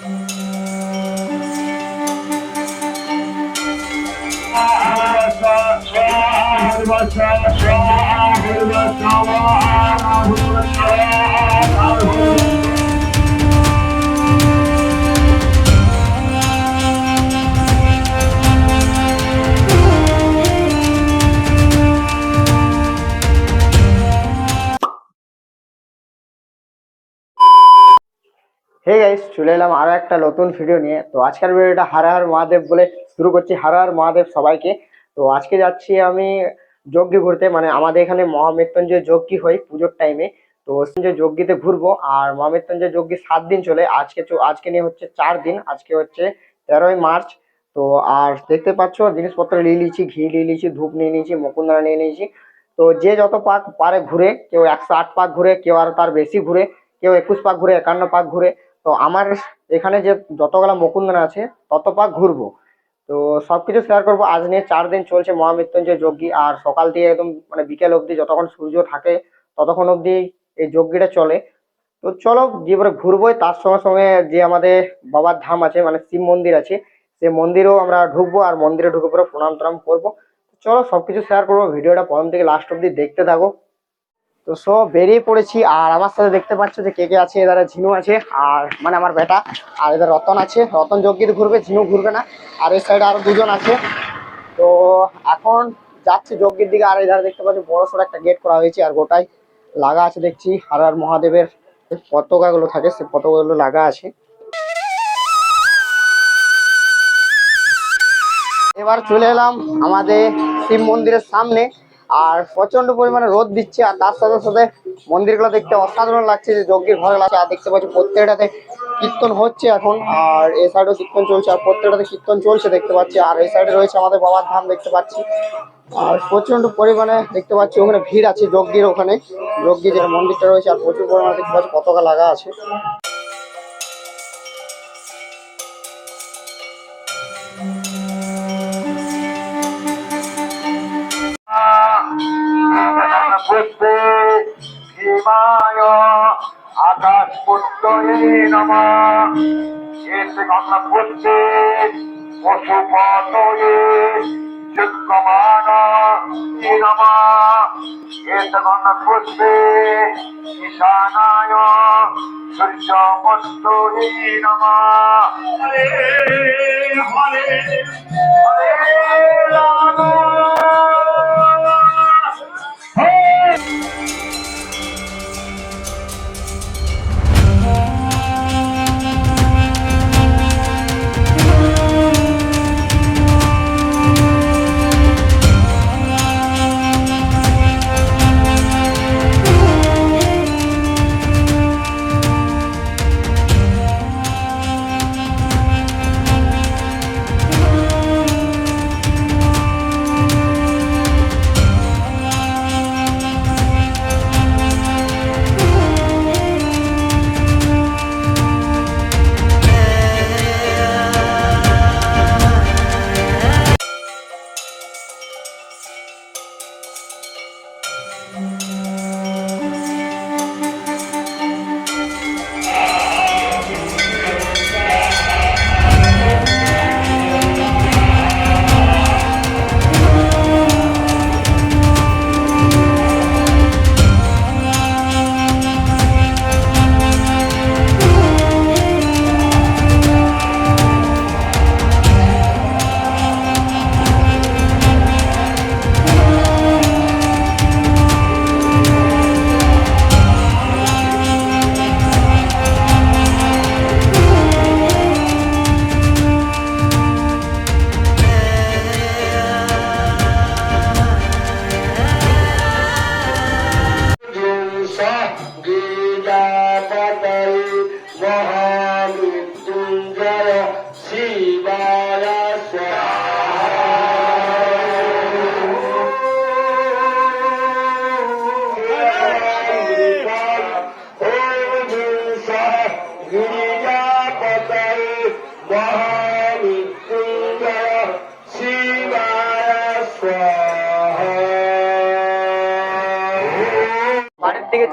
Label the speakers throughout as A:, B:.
A: Hey guys, চলে এলাম আরো একটা নতুন ভিডিও নিয়ে। তো আজকের ভিডিওটা হর হর মহাদেব বলে শুরু করছি। হর হর মহাদেব সবাইকে। তো আজকে যাচ্ছি আমি যজ্ঞে ঘুরতে, মানে আমাদের এখানে মহামৃত্যুঞ্জয় যজ্ঞ হয় পুজোর টাইমে। তো যে যজ্ঞিতে ঘুরবো। আর মহামৃত্যুঞ্জয় যজ্ঞ 7 দিন চলে, আজকে নিয়ে হচ্ছে 4 দিন। আজকে হচ্ছে 13ই মার্চ। তো আর দেখতে পাচ্ছ জিনিসপত্র নিয়ে নিয়েছি, ঘি নিয়ে নিয়েছি, ধূপ নিয়ে নিয়েছি, মুকুন্দা নিয়ে নিয়েছি। তো যে যত পাক পারে ঘুরে, কেউ 108 পাক ঘুরে, কেউ আর তার বেশি ঘুরে, কেউ 21 পাক ঘুরে, 51 পাক ঘুরে। তো আমার এখানে যে যতগুলা মুকুন্দন আছে তত পাক ঘুরবো। তো সবকিছু শেয়ার করবো। আজ নিয়ে 4 দিন চলছে মহামৃত্যুঞ্জয় যজ্ঞি। আর সকাল থেকে একদম মানে বিকেল অবধি, যতক্ষণ সূর্য থাকে ততক্ষণ অবধি এই যজ্ঞিটা চলে। তো চলো যে ঘুরবোই, তার সঙ্গে সঙ্গে যে আমাদের বাবার ধাম আছে, মানে শিব মন্দির আছে, সেই মন্দিরেও আমরা ঢুকবো। আর মন্দিরে ঢুকে পরে প্রণাম টনাম করবো। চলো সবকিছু শেয়ার করবো, ভিডিওটা প্রথম থেকে লাস্ট অব্দি দেখতে থাকো। তো সব বেরিয়ে পড়েছি। আর আমার সাথে দেখতে পাচ্ছ যে কে কে আছে। এধারে ঝিনু আছে, আর মানে আমার বেটা। আর এদের রতন আছে, রতন যজ্ঞিতে ঘুরবে, ঝিনু ঘুরবে না। আর এই সাইডে আরো দুজন আছে। তো এখন যাচ্ছি যজ্ঞের দিকে। আর এধারে দেখতে পাচ্ছি বড় সড়ো একটা গেট করা হয়েছে, আর গোটাই লাগা আছে দেখছি হর হর মহাদেবের পতাকা গুলো থাকে, সে পতাকা গুলো লাগা আছে। এবার চলে এলাম আমাদের শিব মন্দিরের সামনে। আর প্রচন্ড পরিমাণে রোদ দিচ্ছে, আর তার সাথে সাথে মন্দিরগুলো দেখতে অসাধারণ লাগছে। যে যজ্ঞের ঘরে লাগছে, আর দেখতে পাচ্ছি প্রত্যেকটাতে কীর্তন হচ্ছে এখন। আর এই সাইডেও কীর্তন চলছে, আর প্রত্যেকটাতে কীর্তন চলছে দেখতে পাচ্ছি। আর এই সাইডে রয়েছে আমাদের বাবার ধাম দেখতে পাচ্ছি। আর প্রচন্ড পরিমাণে দেখতে পাচ্ছি ওখানে ভিড় আছে যজ্ঞের ওখানে, যজ্ঞের যে মন্দিরটা রয়েছে। আর প্রচুর পরিমাণে দেখতে পাচ্ছি পতাকা লাগা আছে।
B: পুষ্পে ভীমায় আকাশ পুত্রে নমঃ। এতে গঙ্গা পুষ্পে পশুপতয়ে যজ্ঞমান নমঃ। এতে গঙ্গা পুষ্পে ঈশানায় সূর্যমস্তয়ে নমঃ। হরে হরে হরে রাম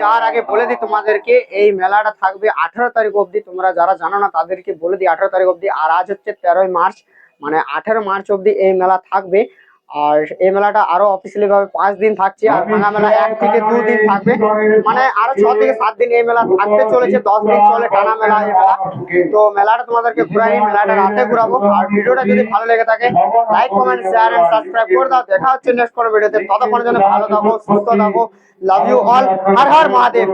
A: যাওয়ার আগে বলে দিই তোমাদেরকে, এই মেলাটা থাকবে 18 তারিখ অবধি। তোমরা যারা জানো না তাদেরকে বলে দিই 18 তারিখ অবধি। আর আজ হচ্ছে 13ই মার্চ, মানে 18 মার্চ অবধি এই মেলা থাকবে। আর এই মেলাটা আরো অফিসিয়ালি ভাবে 5 দিন থাকছে, আর ভাঙা মেলা 1 থেকে 2 দিন থাকবে, মানে আরো 6 থেকে 7 দিন এই মেলা থাকতে চলেছে। 10 দিন চলে টানা মেলা এই মেলা। তো মেলাটা তোমাদেরকে ঘুরাই, মেলাটা রাতে ঘুরাবো। আর ভিডিওটা যদি ভালো লেগে থাকে like comment share and subscribe করে দাও। দেখা হচ্ছে নেক্সট কোনো ভিডিওতে। ততক্ষণের জন্য ভালো থাকো, সুস্থ থাকো। Love you all. হর হর মহাদেব।